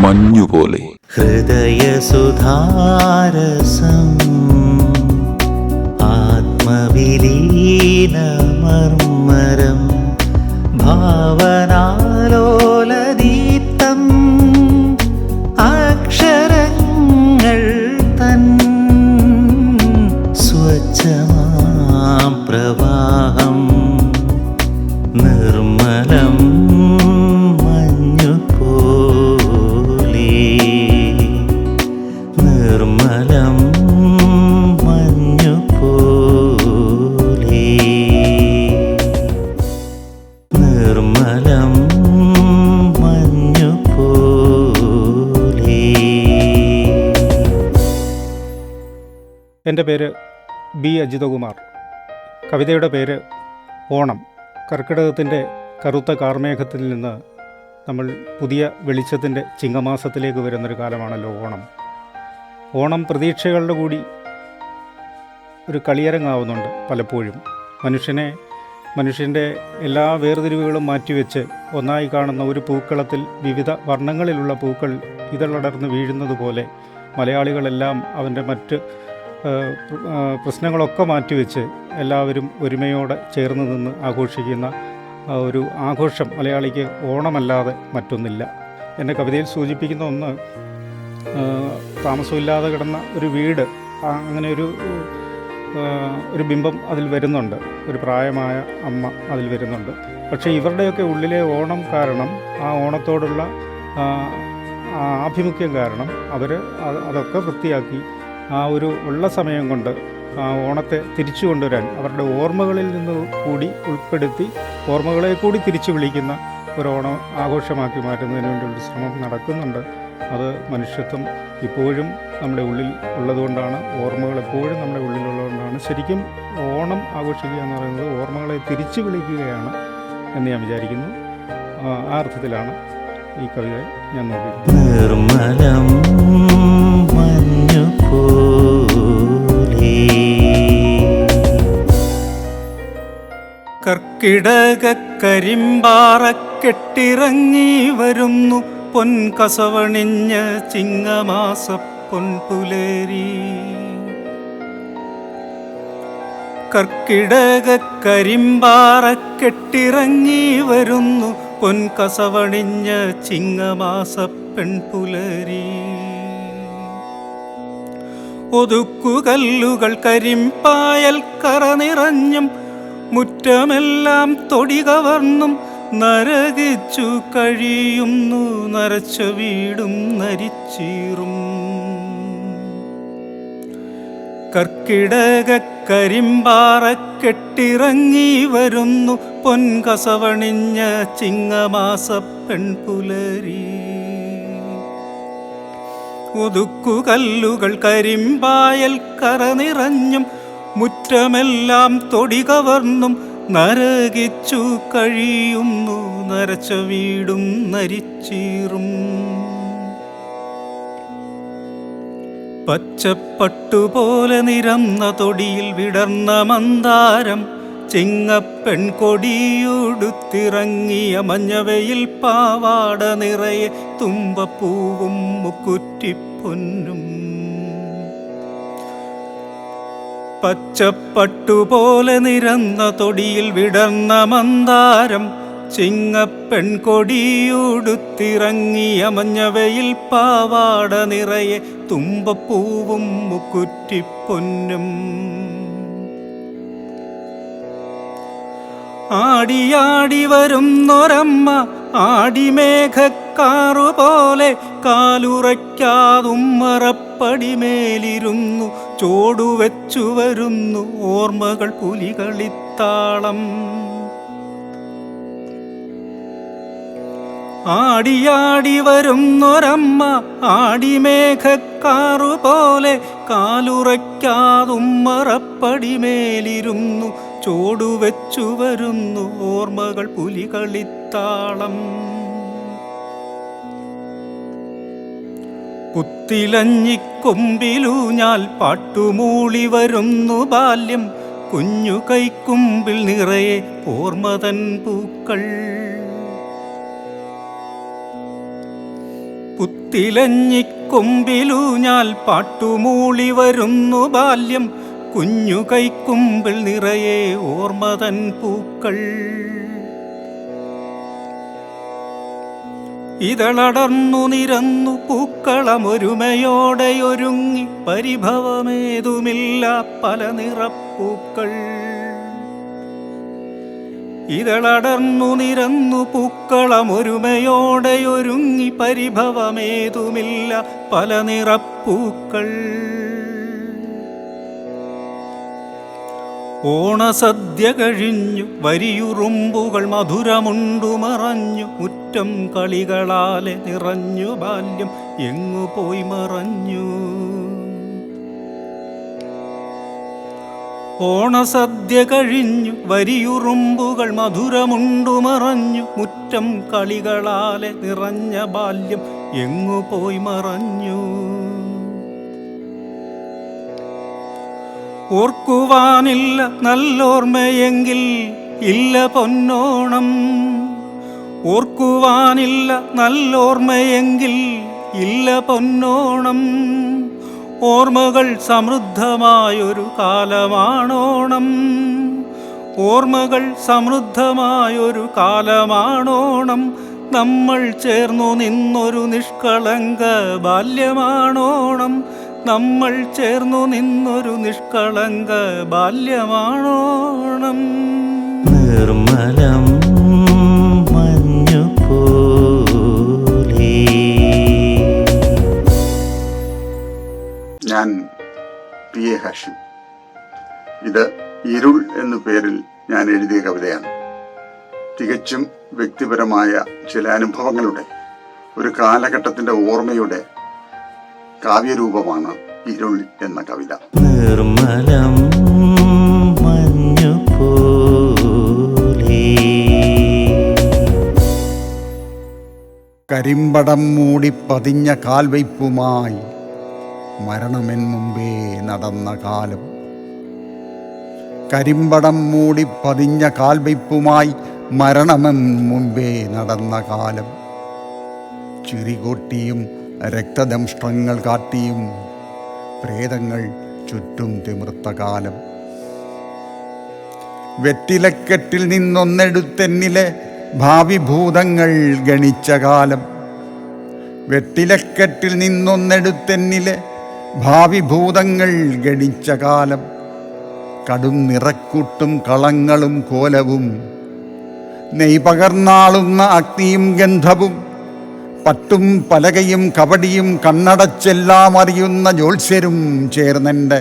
മഞ്ഞുപോലെ. ഹൃദയസുധാരസം ആത്മവിലീനമർമ്മരം ഭാവനാലോലദീപ്തം അക്ഷരങ്ങൾ തൻ സ്വച്ഛമാം പ്രവാഹം നിർമ്മലം മഞ്ഞുപോലെ. നിർമ്മലം മഞ്ഞുപോലെ. നിർമ്മലം മഞ്ഞുപോലെ. എൻ്റെ പേര് ബി അജിതകുമാർ. കവിതയുടെ പേര് ഓണം. കർക്കിടകത്തിൻ്റെ കറുത്ത കാർമേഘത്തിൽ നിന്ന് നമ്മൾ പുതിയ വെളിച്ചത്തിൻ്റെ ചിങ്ങമാസത്തിലേക്ക് വരുന്നൊരു കാലമാണല്ലോ ഓണം. ഓണം പ്രതീക്ഷകളുടെ കൂടി ഒരു കളിയരങ്ങാവുന്നുണ്ട് പലപ്പോഴും. മനുഷ്യൻ്റെ എല്ലാ വേർതിരിവുകളും മാറ്റിവെച്ച് ഒന്നായി കാണുന്ന ഒരു പൂക്കളത്തിൽ വിവിധ വർണ്ണങ്ങളിലുള്ള പൂക്കൾ ഇതളടർന്ന് വീഴുന്നത് പോലെ മലയാളികളെല്ലാം അവൻ്റെ മറ്റ് പ്രശ്നങ്ങളൊക്കെ മാറ്റിവെച്ച് എല്ലാവരും ഒരുമയോടെ ചേർന്ന് നിന്ന് ആഘോഷിക്കുന്ന ഒരു ആഘോഷം മലയാളിക്ക് ഓണമല്ലാതെ മറ്റൊന്നില്ല. എൻ്റെ കവിതയിൽ സൂചിപ്പിക്കുന്ന ഒന്ന്, താമസമില്ലാതെ കിടന്ന ഒരു വീട്, അങ്ങനെ ഒരു ബിംബം അതിൽ വരുന്നുണ്ട്. ഒരു പ്രായമായ അമ്മ അതിൽ വരുന്നുണ്ട്. പക്ഷേ ഇവരുടെയൊക്കെ ഉള്ളിലെ ഓണം കാരണം, ആ ഓണത്തോടുള്ള ആഭിമുഖ്യം കാരണം അവർ അതൊക്കെ വൃത്തിയാക്കി ആ ഒരു ഉള്ള സമയം കൊണ്ട് ആ ഓണത്തെ തിരിച്ചു കൊണ്ടുവരാൻ അവരുടെ ഓർമ്മകളിൽ നിന്ന് കൂടി ഉൾപ്പെടുത്തി ഓർമ്മകളെ കൂടി തിരിച്ചു വിളിക്കുന്ന ഒരു ഓണം ആഘോഷമാക്കി മാറ്റുന്നതിന് വേണ്ടിയുള്ള ശ്രമം നടക്കുന്നുണ്ട്. അത് മനുഷ്യത്വം ഇപ്പോഴും നമ്മുടെ ഉള്ളിൽ ഉള്ളതുകൊണ്ടാണ്, ഓർമ്മകൾ എപ്പോഴും നമ്മുടെ ഉള്ളിലുള്ളതുകൊണ്ടാണ്. ശരിക്കും ഓണം ആഘോഷിക്കുക എന്ന് പറയുന്നത് ഓർമ്മകളെ തിരിച്ചു വിളിക്കുകയാണ് എന്ന് ഞാൻ വിചാരിക്കുന്നു. ആ അർത്ഥത്തിലാണ് ഈ കവിത ഞാൻ നോക്കിയത്. നിർമ്മലം മഞ്ഞുപോലെ. കർക്കിടക കരിമ്പാറ കെട്ടിറങ്ങി വരുന്നു പൊൻകസവണിഞ്ഞ ചിങ്ങമാസ പൊൻപുലരി. കർക്കിടക കരിമ്പാറ കെട്ടിറങ്ങി വരുന്നു പൊൻകസവണിഞ്ഞ ചിങ്ങമാസ പെൺപുലരി. ഒതുക്കുകല്ലുകൾ കരിമ്പായൽ കറ നിറഞ്ഞും മുറ്റമെല്ലാം തൊടി കവർന്നും നരകിച്ചു കഴിയുന്നു നരച്ച വീടും നരിച്ചീറും. കർക്കിടക കരിമ്പാറ കെട്ടിറങ്ങി വരുന്നു പൊൻകസവണിഞ്ഞ ചിങ്ങമാസ പെൺപുലരി. ഒതുക്കുകല്ലുകൾ കരിമ്പായൽ കറ നിറഞ്ഞും മുറ്റമെല്ലാം തൊടി കവർന്നും നരകിച്ചു കഴിയുന്നു നരച്ച വീടും നരിച്ചീറും. പച്ചപ്പട്ടുപോലെ നിരന്ന തൊടിയിൽ വിടർന്ന മന്ദാരം ചിങ്ങപ്പെൺകൊടിയുടുത്തിറങ്ങിയ മഞ്ഞവയിൽ പാവാട നിറയെ തുമ്പപ്പൂവും മുക്കുറ്റിപ്പൊന്നും. പച്ചപ്പട്ടുപോലെ നിരന്ന തൊടിയിൽ വിടർന്ന മന്ദാരം ചിങ്ങപ്പെൺകൊടിയുടുത്തിറങ്ങിയ മഞ്ഞവയിൽ പാവാട നിറയെ തുമ്പപ്പൂവും മുക്കുറ്റിപ്പൊന്നും. ആടിയാടി വരുന്നൊരമ്മ ആടിമേഘക്കാറുപോലെ കാലുറയ്ക്കാതുമ്മറപ്പടിമേലിരുന്നു ചോടുവെച്ചു വരുന്നു ഓർമ്മകൾ പുലികളിത്താളം. ആടിയാടി വരുന്നൊരമ്മ ആടിമേഘക്കാറുപോലെ കാലുറയ്ക്കാതുമ്മറപ്പടിമേലിരുന്നു ചോടുവെച്ചു വരുന്നു ഓർമ്മകൾ പുലികളിത്താളം. പുത്തിലഞ്ഞിക്കൊമ്പിലൂഞ്ഞാൽ പാട്ടുമൂളി വരുന്നു ബാല്യം കുഞ്ഞു കൈക്കുമ്പിൽ നിറയെ ഓർമ്മതൻ പൂക്കൾ. പുത്തിലഞ്ഞിക്കൊമ്പിലൂഞ്ഞാൽ പാട്ടുമൂളി വരുന്നു ബാല്യം, കുഞ്ഞു കൈക്കുമ്പിൾ നിറയെ ഓർമ്മതൻ പൂക്കൾ. ഇതളടർന്നു നിരന്നു പൂക്കളമൊരുമയോടെയൊരുങ്ങി, പരിഭവമേതുമില്ല പല നിറപ്പൂക്കൾ. ഇതളടർന്നു നിരന്നു പൂക്കളമൊരുമയോടെയൊരുങ്ങി, പരിഭവമേതുമില്ല പല നിറപ്പൂക്കൾ. ഓണസദ്യ കഴിഞ്ഞു വരിയുറുമ്പുകൾ മധുരമുണ്ടു മറഞ്ഞു, മുറ്റം കളികളാലെ നിറഞ്ഞു ബാല്യം എങ്ങു പോയി മറഞ്ഞു. ഓണസദ്യ കഴിഞ്ഞു വരിയുറുമ്പുകൾ മധുരമുണ്ടു മറഞ്ഞു, മുറ്റം കളികളാലെ നിറഞ്ഞ ബാല്യം എങ്ങു പോയി മറഞ്ഞു. ഓർക്കുവാനില്ല നല്ലോർമ്മയെങ്കിൽ ഇല്ല പൊന്നോണം, ഓർക്കുവാനില്ല നല്ലോർമ്മയെങ്കിൽ ഇല്ല പൊന്നോണം. ഓർമ്മകൾ സമൃദ്ധമായൊരു കാലമാണോണം, ഓർമ്മകൾ സമൃദ്ധമായൊരു കാലമാണോണം. നമ്മൾ ചേർന്നു നിന്നൊരു നിഷ്കളങ്ക ബാല്യമാണോണം, നമ്മൾ ചേർന്നു നിന്നൊരു നിഷ്കളങ്ക ബാല്യമാണോണം. നിർമ്മലം മഞ്ഞുപോലെ. ഞാൻ പി എ ഹാഷിം. ഇത് ഇരുൾ എന്നു പേരിൽ ഞാൻ എഴുതിയ കവിതയാണ്. തികച്ചും വ്യക്തിപരമായ ചില അനുഭവങ്ങളുടെ ഒരു കാലഘട്ടത്തിൻ്റെ ഓർമ്മയുടെ കാവ്യരൂപമാണ് ഇരുൾ എന്ന കവിത. നിർമ്മലം മഞ്ഞുപോലെ. കരിമ്പടം മൂടി പതിഞ്ഞ കാൽവയ്പുമായി മരണമെൻ മുമ്പേ നടന്ന കാലം. കരിമ്പടം മൂടി പതിഞ്ഞ കാൽവയ്പുമായി മരണമെൻ മുമ്പേ നടന്ന കാലം. ചിറികൊട്ടിയും രക്തദംഷ്ട്രങ്ങൾ കാട്ടിയും പ്രേതങ്ങൾ ചുറ്റും തിമിർത്ത കാലം. വെറ്റിലക്കെട്ടിൽ നിന്നൊന്നെടുത്തെന്നിലെ ഭാവി ഭൂതങ്ങൾ ഗണിച്ച കാലം. വെറ്റിലക്കെട്ടിൽ നിന്നൊന്നെടുത്തെന്നിലെ ഭാവി ഭൂതങ്ങൾ ഗണിച്ച കാലം. കടും നിറക്കൂട്ടും കളങ്ങളും കോലവും നെയ് പകർന്നാളുന്ന അഗ്നിയും ഗന്ധവും പട്ടും പലകയും കവടിയും കണ്ണടച്ചെല്ലാം അറിയുന്ന ജ്യോത്സ്യരും ചേർന്നെൻ്റെ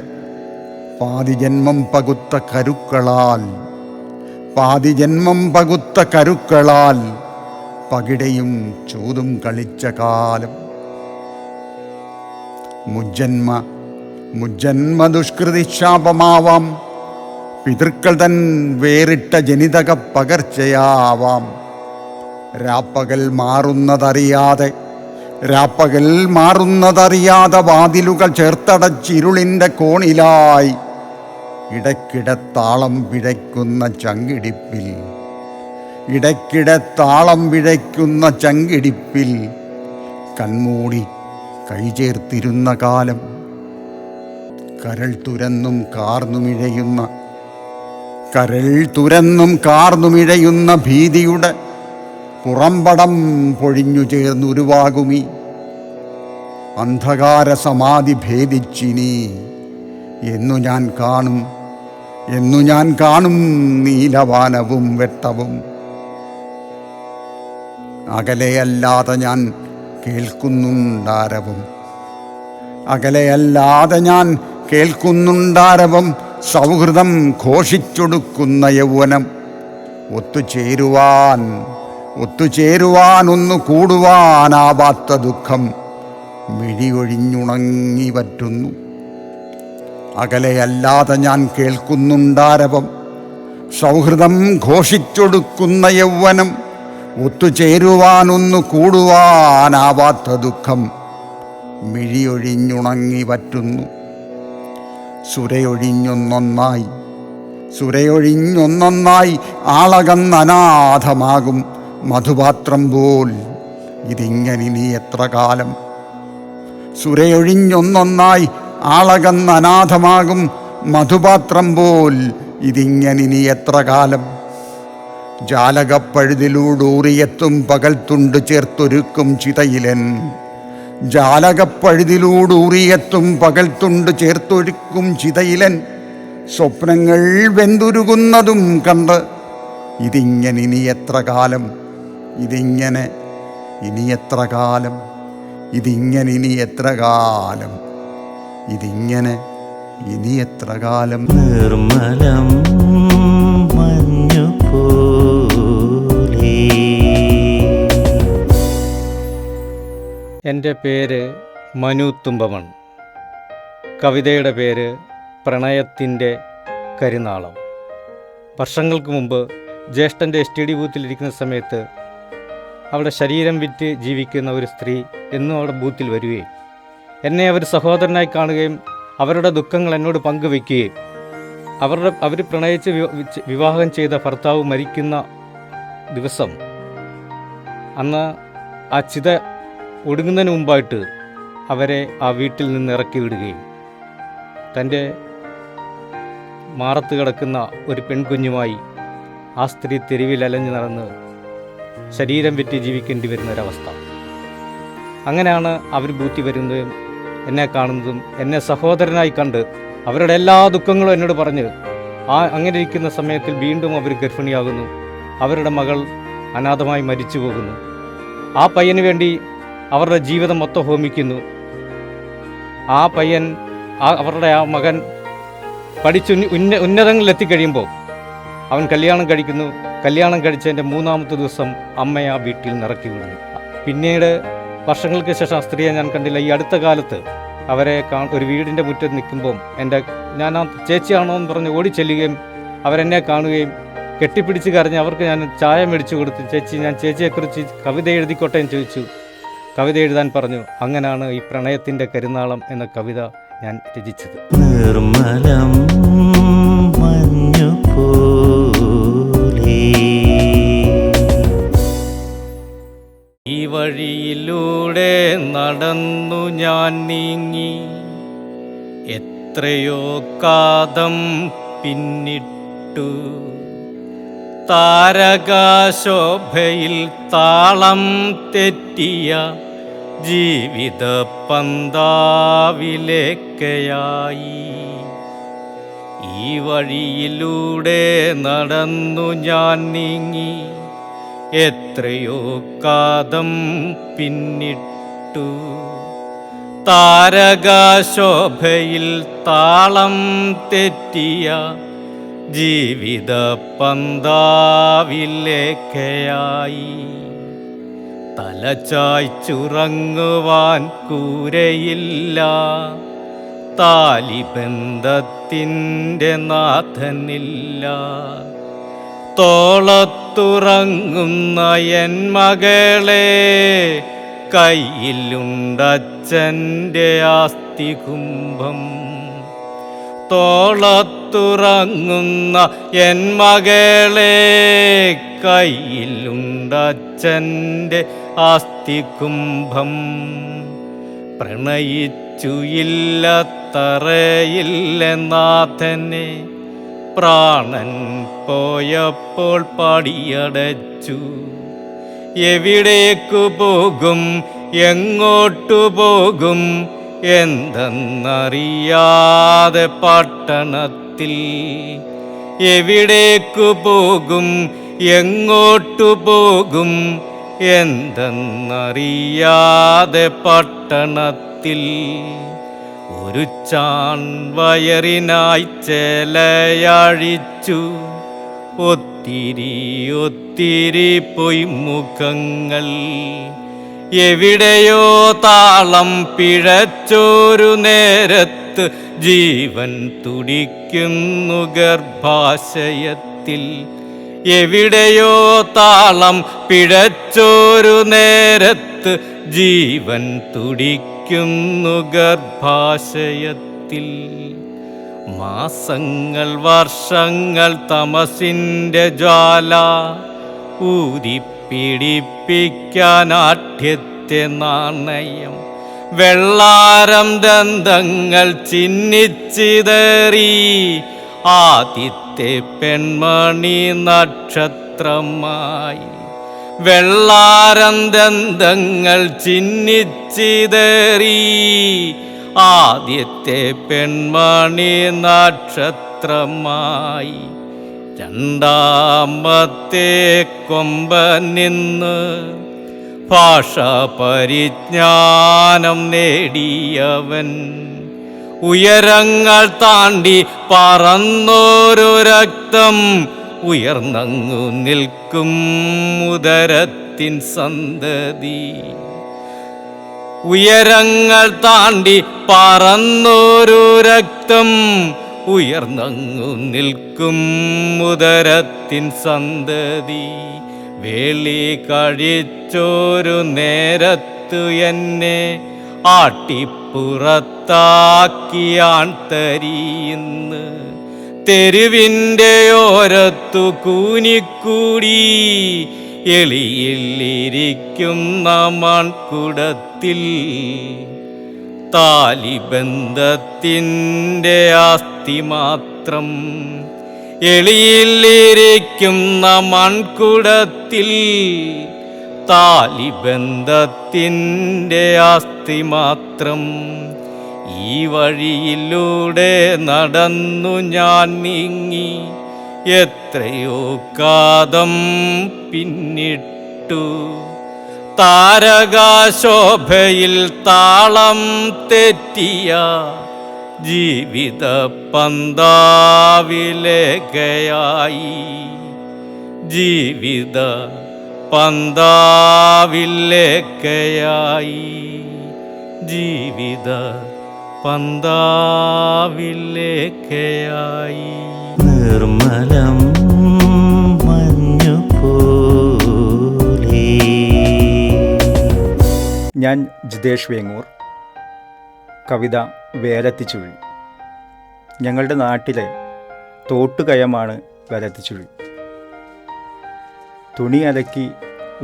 പാതിജന്മം പകുത്ത കരുക്കളാൽ, പാതിജന്മം പകുത്ത കരുക്കളാൽ പകിടയും ചൂതും കളിച്ച കാലം. മുജ്ജന്മ ദുഷ്കൃതിശാപമാവാം, പിതൃക്കൾ തൻ വേറിട്ട ജനിതക പകർച്ചയാവാം. രാപ്പകൽ മാറുന്നതറിയാതെ വാതിലുകൾ ചേർത്തടച്ചിരുളിൻ്റെ കോണിലായി ഇടയ്ക്കിടെ താളം പിഴയ്ക്കുന്ന ചങ്കിടിപ്പിൽ, ഇടയ്ക്കിടെ താളം പിഴയ്ക്കുന്ന ചങ്കിടിപ്പിൽ കൺമൂടി കൈചേർത്തിരുന്ന കാലം. കരൾ തുരന്നും കാർന്നുമിഴയുന്ന ഭീതിയുടെ പുറംപടം പൊഴിഞ്ഞു ചേർന്നുരുവാകുമീ അന്ധകാര സമാധി ഭേദിച്ചിനി എന്നു ഞാൻ കാണും നീലവാനവും വെട്ടവും. അകലെയല്ലാതെ ഞാൻ കേൾക്കുന്നുണ്ടാരവം, സൗഹൃദം ഘോഷിച്ചൊടുക്കുന്ന യൗവനം. ഒത്തുചേരുവാൻ ഒന്നു കൂടുവാനാവാത്ത ദുഃഖം മിഴിയൊഴിഞ്ഞുണങ്ങി പറ്റുന്നു. അകലെയല്ലാതെ ഞാൻ കേൾക്കുന്നുണ്ടാരവം, സൗഹൃദം ഘോഷിച്ചൊടുക്കുന്ന യൗവനം. ഒത്തുചേരുവാനൊന്നു കൂടുവാനാവാത്ത ദുഃഖം മിഴിയൊഴിഞ്ഞുണങ്ങി പറ്റുന്നു. സുരയൊഴിഞ്ഞൊന്നൊന്നായി ആളകന്നനാഥമാകും മധുപാത്രം പോൽ ഇതിങ്ങനിനി എത്ര കാലം? സുരയൊഴിഞ്ഞൊന്നൊന്നായി ആളകന്ന് അനാഥമാകും മധുപാത്രം പോൽ ഇതിങ്ങനിനി എത്ര കാലം? ജാലകപ്പഴുതിലൂടൂറിയെത്തും പകൽത്തുണ്ട് ചേർത്തൊരുക്കും ചിതയിലൻ. ജാലകപ്പഴുതിലൂടൂറിയെത്തും പകൽത്തുണ്ട് ചേർത്തൊരുക്കും ചിതയിലൻ. സ്വപ്നങ്ങൾ വെന്തുരുകുന്നതും കണ്ട് ഇതിങ്ങനിനി എത്ര കാലം? ഇതിങ്ങനെ ഇനി എത്ര കാലം? ഇതിങ്ങനിനി എത്ര കാലം? ഇതിങ്ങനെ ഇനി എത്ര കാലം? നിർമ്മലം മഞ്ഞുപോലെ. എൻ്റെ പേര് മനു തുമ്പമൺ. കവിതയുടെ പേര് പ്രണയത്തിൻ്റെ കരിനാളം. വർഷങ്ങൾക്ക് മുമ്പ് ജ്യേഷ്ഠൻ്റെ STD ബൂത്തിലിരിക്കുന്ന സമയത്ത് അവിടെ ശരീരം വിറ്റ് ജീവിക്കുന്ന ഒരു സ്ത്രീ എന്നും അവിടെ ബൂത്തിൽ വരികയും എന്നെ അവർ സഹോദരനായി കാണുകയും അവരുടെ ദുഃഖങ്ങൾ എന്നോട് പങ്കുവയ്ക്കുകയും അവർ പ്രണയിച്ച് വിവാഹം ചെയ്ത ഭർത്താവ് മരിക്കുന്ന ദിവസം അന്ന് ആ ചിത ഒടുങ്ങുന്നതിന് മുമ്പായിട്ട് അവരെ ആ വീട്ടിൽ നിന്ന് ഇറക്കി വിടുകയും തൻ്റെ മാറത്ത് കിടക്കുന്ന ഒരു പെൺകുഞ്ഞുമായി ആ സ്ത്രീ തെരുവിൽ അലഞ്ഞു നടന്ന് ശരീരം വിറ്റ് ജീവിക്കേണ്ടി വരുന്നൊരവസ്ഥ. അങ്ങനെയാണ് അവർ ബൂത്തി വരുന്നതും എന്നെ കാണുന്നതും എന്നെ സഹോദരനായി കണ്ട് അവരുടെ എല്ലാ ദുഃഖങ്ങളും എന്നോട് പറഞ്ഞ് അങ്ങനെ ഇരിക്കുന്ന സമയത്തിൽ വീണ്ടും അവർ ഗർഭിണിയാകുന്നു. അവരുടെ മകൾ അനാഥമായി മരിച്ചു പോകുന്നു. ആ പയ്യന് വേണ്ടി അവരുടെ ജീവിതം മൊത്തം ഹോമിക്കുന്നു. ആ പയ്യൻ അവരുടെ ആ മകൻ പഠിച്ച് ഉന്നതങ്ങളിലെത്തിക്കഴിയുമ്പോൾ അവൻ കല്യാണം കഴിക്കുന്നു. കല്യാണം കഴിച്ചതിൻ്റെ 3-ാമത്തെ ദിവസം അമ്മയെ ആ വീട്ടിൽ നിറക്കി വിടുന്നു. പിന്നീട് വർഷങ്ങൾക്ക് ശേഷം ആ സ്ത്രീയെ ഞാൻ കണ്ടില്ല. ഈ അടുത്ത കാലത്ത് അവരെ ഒരു വീടിൻ്റെ മുറ്റത്ത് നിൽക്കുമ്പം ഞാൻ ആ ചേച്ചിയാണോ എന്ന് പറഞ്ഞ് ഓടി ചെല്ലുകയും അവരെന്നെ കാണുകയും കെട്ടിപ്പിടിച്ച് കരഞ്ഞ് അവർക്ക് ഞാൻ ചായ മേടിച്ചു കൊടുത്തു. ഞാൻ ചേച്ചിയെക്കുറിച്ച് കവിത എഴുതിക്കോട്ടെ എന്ന് ചോദിച്ചു. കവിത എഴുതാൻ പറഞ്ഞു. അങ്ങനെയാണ് ഈ പ്രണയത്തിൻ്റെ കരിനാളം എന്ന കവിത ഞാൻ രചിച്ചത്. നിർമ്മലം മഞ്ഞുപോലെ. ഈ വഴിയിലൂടെ നടന്നു ഞാൻ നീങ്ങി എത്രയോ കാതം പിന്നിട്ടു. താരകാശോഭയിൽ താളം തെറ്റിയ ജീവിത പന്താവിലേക്കയായി. ഈ വഴിയിലൂടെ നടന്നു ഞാൻ നീങ്ങി എത്രയോ കാതം പിന്നിട്ടു. താരകാശോഭയിൽ താളം തെറ്റിയ ജീവിത പന്താവിലേക്കയായി. തലചായ്ച്ചുറങ്ങുവാൻ കൂരയില്ല, താലിബന്ധത്തിൻ്റെ നാഥനില്ല. തോളത്തുറങ്ങുന്ന എൻ മകളെ കയ്യിലുണ്ടച്ഛൻ്റെ ആസ്തികുംഭം. തോളത്തുറങ്ങുന്ന എൻ മകളെ കയ്യിലുണ്ടച്ഛൻ്റെ ആസ്തികുംഭം. പ്രണയിച്ചു ഇല്ലത്തറയില്ലെന്നാഥനെ പ്രാണൻ പോയപ്പോൾ പടിയടച്ചു. എവിടേക്കു പോകും, എങ്ങോട്ടു പോകും എന്തെന്നറിയാതെ പട്ടണത്തിൽ. എവിടേക്കു പോകും, എങ്ങോട്ടു പോകും എന്തെന്നറിയാതെ പട്ടണത്തിൽ. ഒരു ചാൺ വയറിനായി ചേലയഴിച്ചു. ഒത്തിരി ഒത്തിരി പൊയ്മുഖങ്ങൾ. എവിടെയോ താളം പിഴച്ചൊരു നേരത്ത് ജീവൻ തുടിക്കുന്നു ഗർഭാശയത്തിൽ. എവിടെയോ താളം പിഴച്ചൊരു നേരത്ത് ജീവൻ തുടിക്കുന്നു ഗർഭാശയത്തിൽ. മാസങ്ങൾ വർഷങ്ങൾ തമസിൻ്റെ ജ്വാല ഊതി പീഡിപ്പിക്കാനാഠ്യത്തെ നാണയം വെള്ളാരം ദന്തങ്ങൾ ചിന്നിച്ചിതറി ആദിത്തെ പെൺമണി നക്ഷത്രമായി വെള്ളാരം ദന്തങ്ങൾ ചിന്നിച്ചിതറി ആദ്യത്തെ പെൺമണി നക്ഷത്രമായി രണ്ടാമത്തെ കൊമ്പൻ നിന്ന് ഭാഷാ പരിജ്ഞാനം നേടിയവൻ ഉയരങ്ങൾ താണ്ടി പറന്നൊരു രക്തം ഉയർന്നങ്ങു നിൽക്കും ഉദരത്തിൻ സന്തതി ഉയരങ്ങൾ താണ്ടി പറന്നൊരു രക്തം ഉയർന്നങ്ങു നിൽക്കും ഉദരത്തിൻ സന്തതി വേളി കഴിച്ചൊരു നേരത്തു എന്നെ ആട്ടിപ്പുറത്താക്കിയാൻ തരിയുന്ന് തെരുവിൻ്റെ ഓരത്തു കൂനിക്കൂടി എളിയിലിരിക്കുന്ന മൺകുടത്തിൽ താലിബന്ധത്തിൻ്റെ ആസ്തി മാത്രം എളിയിലിരിക്കുന്ന മൺകുടത്തിൽ താലിബന്ധത്തിൻ്റെ ആസ്തി മാത്രം ഈ വഴിയിലൂടെ നടന്നു ഞാൻ നീങ്ങി എത്രയോ കാതം പിന്നിട്ടു താരകാശോഭയിൽ താളം തെറ്റിയ ജീവിത പന്താവിലേക്കയായി ജീവിത പന്താവിലേക്കയായി ജീവിത പന്താവിലേക്കയായി നിർമ്മലം മഞ്ഞുപോലെ. ഞാൻ ജിതേഷ് വേങ്ങൂർ. കവിത വേലത്തിച്ചുഴി. ഞങ്ങളുടെ നാട്ടിലെ തോട്ടുകയമാണ് വേലത്തിച്ചുഴി. തുണി അലക്കി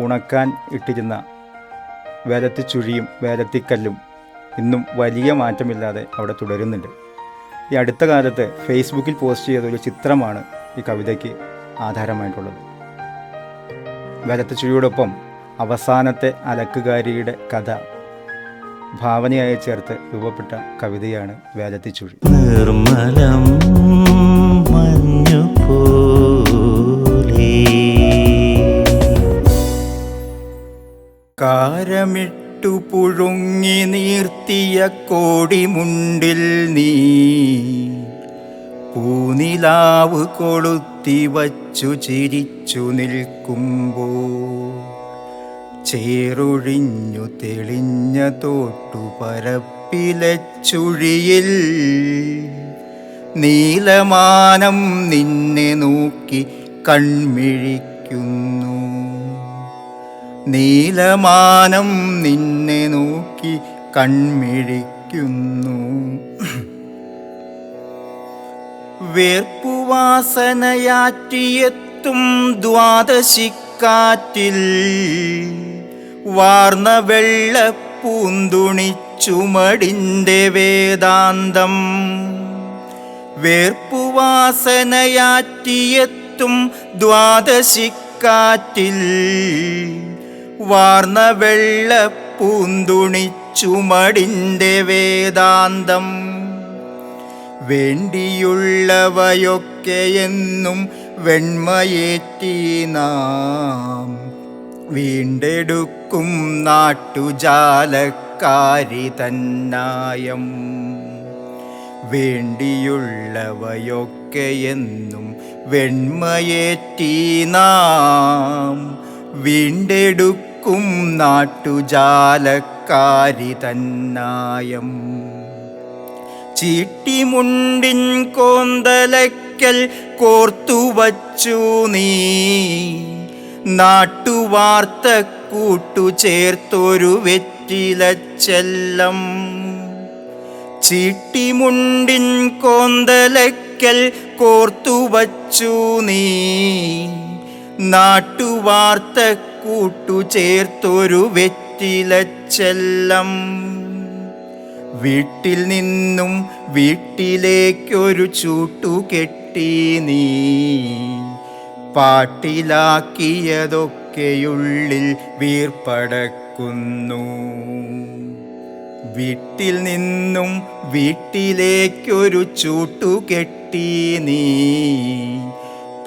ഉണക്കാൻ ഇട്ടിരുന്ന വേലത്തിച്ചുഴിയും വേലത്തിക്കല്ലും ഇന്നും വലിയ മാറ്റമില്ലാതെ അവിടെ തുടരുന്നുണ്ട്. ഈ അടുത്ത കാലത്ത് ഫേസ്ബുക്കിൽ പോസ്റ്റ് ചെയ്തൊരു ചിത്രമാണ് ഈ കവിതയ്ക്ക് ആധാരമായിട്ടുള്ളത്. വേലത്തിച്ചുഴിയോടൊപ്പം അവസാനത്തെ അലക്കുകാരിയുടെ കഥ ഭാവനയായി ചേർത്ത് രൂപപ്പെട്ട കവിതയാണ് വേലത്തിച്ചുഴി. നിർമ്മലം മഞ്ഞുപോലെ. കാരമിട്ടു പുഴുങ്ങി നീർത്തിയ കോടിമുണ്ടിൽ നീ പൂനിലാവ് കൊളുത്തി വച്ചു ചിരിച്ചു നിൽക്കുമ്പോൾ ചേറൊഴിഞ്ഞു തെളിഞ്ഞ തോട്ടുപരപ്പിലെ ചുഴിയിൽ നീലമാനം നിന്നെ നോക്കി കൺമിഴിക്കുന്നു. നീലമാനം നിന്നെ നോക്കി കൺമിഴിക്കുന്നു. വേർപ്പുവാസനയാറ്റിയെത്തും ദ്വാദശിക്കാറ്റിൽ വാർന്ന വെള്ളപ്പൂന്തുണിച്ചുമടിൻ്റെ വേദാന്തം. വേർപ്പുവാസനയാറ്റിയെത്തും ദ്വാദശിക്കാറ്റിൽ വാർന്ന വെള്ളപ്പൂന്തുണിച്ചുമടിൻ്റെ വേദാന്തം. വേണ്ടിയുള്ളവയൊക്കെയെന്നും വെണ്മയേറ്റി നാം വീണ്ടെടുക്കും നാട്ടുജാലക്കാരി തന്നായം. വേണ്ടിയുള്ളവയൊക്കെയെന്നും വെണ്മയേറ്റി നാം വീണ്ടെടുക്കും നാട്ടുജാലക്കാരി തന്നായം. ചീട്ടിമുണ്ടിൻ കോന്തലയ്ക്കൽ കോർത്തുവച്ചു നീ നാട്ടുവാർത്ത കൂട്ടുചേർത്തൊരു വെറ്റിലച്ചെല്ലം. ചീട്ടിമുണ്ടിൻ കോന്തലയ്ക്കൽ കോർത്തുവച്ചു നീ നാട്ടുവാർത്ത കൂട്ടു ചേർത്തൊരു വെറ്റിലച്ചെല്ലം. വീട്ടിൽ നിന്നും വീട്ടിലേക്കൊരു ചൂട്ടുകെട്ടി നീ പാട്ടിലാക്കിയതൊക്കെയുള്ളിൽ വീർപ്പടക്കുന്നു. വീട്ടിൽ നിന്നും വീട്ടിലേക്കൊരു ചൂട്ടുകെട്ടി നീ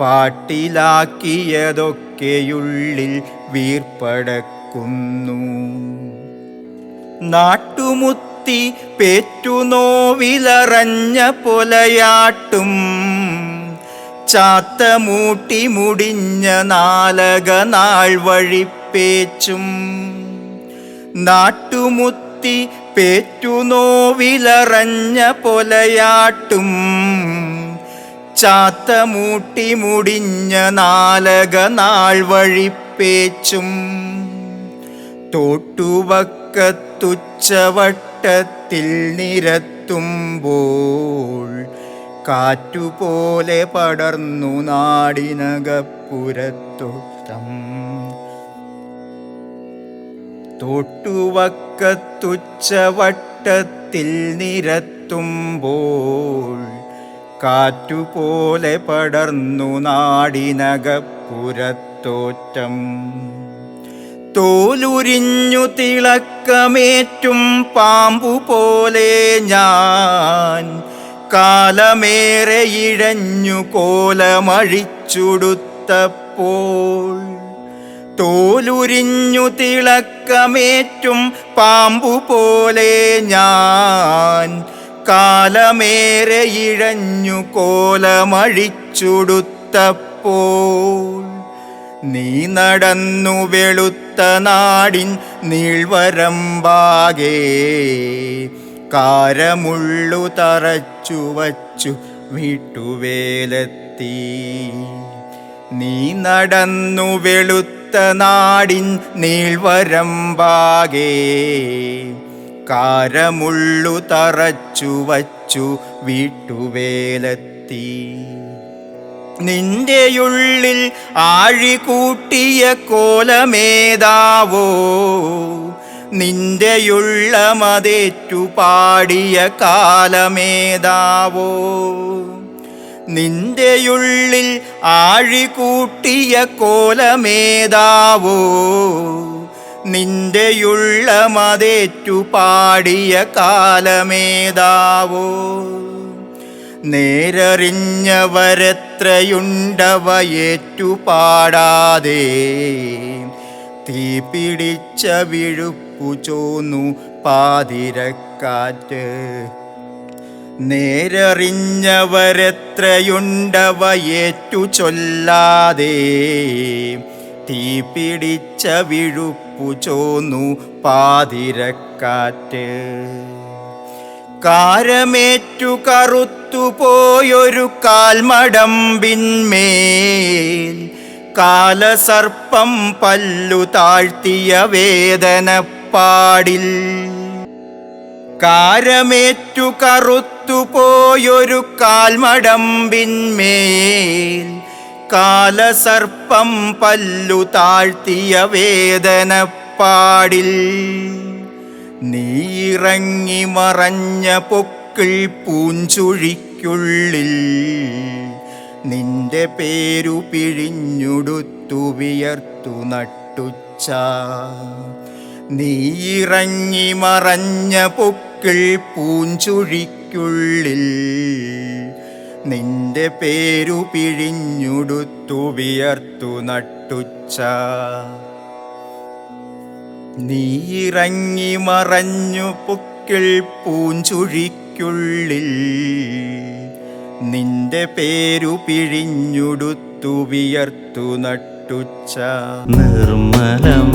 പാട്ടിലാക്കിയതൊക്കെയുള്ളിൽ വീർപ്പടക്കുന്നു. നാട്ടുമുത്തി പേറ്റുനോവിലറഞ്ഞ പൊലയാട്ടും ചാത്തമൂട്ടി മുടിഞ്ഞ നാലക നാൾ വഴിപ്പേച്ചും. നാട്ടുമുത്തി പേറ്റുനോവിലറഞ്ഞ പൊലയാട്ടും ചാത്തമൂട്ടി മുടിഞ്ഞ നാലക നാൾ വഴിപ്പേച്ചും. തോട്ടുവക്കത്തുച്ചവട്ടത്തിൽ നിരത്തുമ്പോൾ കാറ്റുപോലെ പടർന്നു നാടിനകപ്പുരത്തോട്ടം. തോട്ടുവക്കത്തുച്ചവട്ടത്തിൽ നിരത്തുമ്പോൾ കാറ്റുപോലെ പടർന്നു നാടിനകപ്പുരത്തോറ്റം. തോലുരിഞ്ഞു തിളക്കമേറ്റും പാമ്പുപോലെ ഞാൻ കാലമേറെ ഇഴഞ്ഞു കോലമഴിച്ചുടുത്തപ്പോൾ. തോലുരിഞ്ഞു തിളക്കമേറ്റും പാമ്പുപോലെ ഞാൻ കാലമേറെ ഇഴഞ്ഞു കോലമഴിച്ചുടുത്തപ്പോൾ. നീ നടന്നു വെളുത്ത നാടിൻ നീൾവരമ്പാകെ കാരമുള്ളു തറച്ചു വച്ചു വീട്ടുവേലെത്തി. നീ നടന്നു വെളുത്ത നാടിൻ നീൾവരമ്പാകെ കാരമുള്ളു തറച്ചു വച്ചു വീട്ടുവേലെത്തി. നിന്റെയുള്ളിൽ ആഴികൂട്ടിയ കോലമേതാവോ നിന്റെയുള്ളമതേറ്റു പാടിയ കാലമേതാവോ. നിന്റെയുള്ളിൽ ആഴികൂട്ടിയ കോലമേതാവോ നിന്റെയുള്ളമതേറ്റു പാടിയ കാലമേതാവോ. നേരറിഞ്ഞവരെത്രയുണ്ടവയേറ്റുപാടാതെ തീപിടിച്ച വിഴുപ്പു ചോന്നു പാതിരക്കാറ്റ്. നേരറിഞ്ഞവരെത്രയുണ്ടവയേറ്റു ചൊല്ലാതെ തീപിടിച്ച വിഴുപ്പു ചോന്നു പാതിരക്കാറ്റ്. കാരമേറ്റു കറുത്തുപോയൊരു കാൽമടമ്പിന്മേൽ കാലസർപ്പം പല്ലു താഴ്ത്തിയ വേദനപ്പാടിൽ. കാരമേറ്റു കറുത്തുപോയൊരു കാൽമടമ്പിന്മേൽ കാലസർപ്പം പല്ലു താഴ്ത്തിയ വേദനപ്പാടിൽ. നീയിറങ്ങി മറഞ്ഞ പൊക്കിൾ പൂഞ്ചുഴിക്കുള്ളിൽ നിന്റെ പേരു പിഴിഞ്ഞുടുത്തു വിയർത്തു നട്ടുച്ച. നീയിറങ്ങി മറഞ്ഞ പൊക്കിൾ പൂഞ്ചുഴിക്കുള്ളിൽ നിന്റെ പേരു പിഴിഞ്ഞുടുത്തു വിയർത്തു നട്ടുച്ച. നീയിറങ്ങി മറഞ്ഞു പൊക്കിൾ പൂഞ്ചുഴിക്കുള്ളിൽ നിന്റെ പേരു പിഴിഞ്ഞുടുത്തു വിയർത്തു നട്ടുച്ച. നിർമ്മലം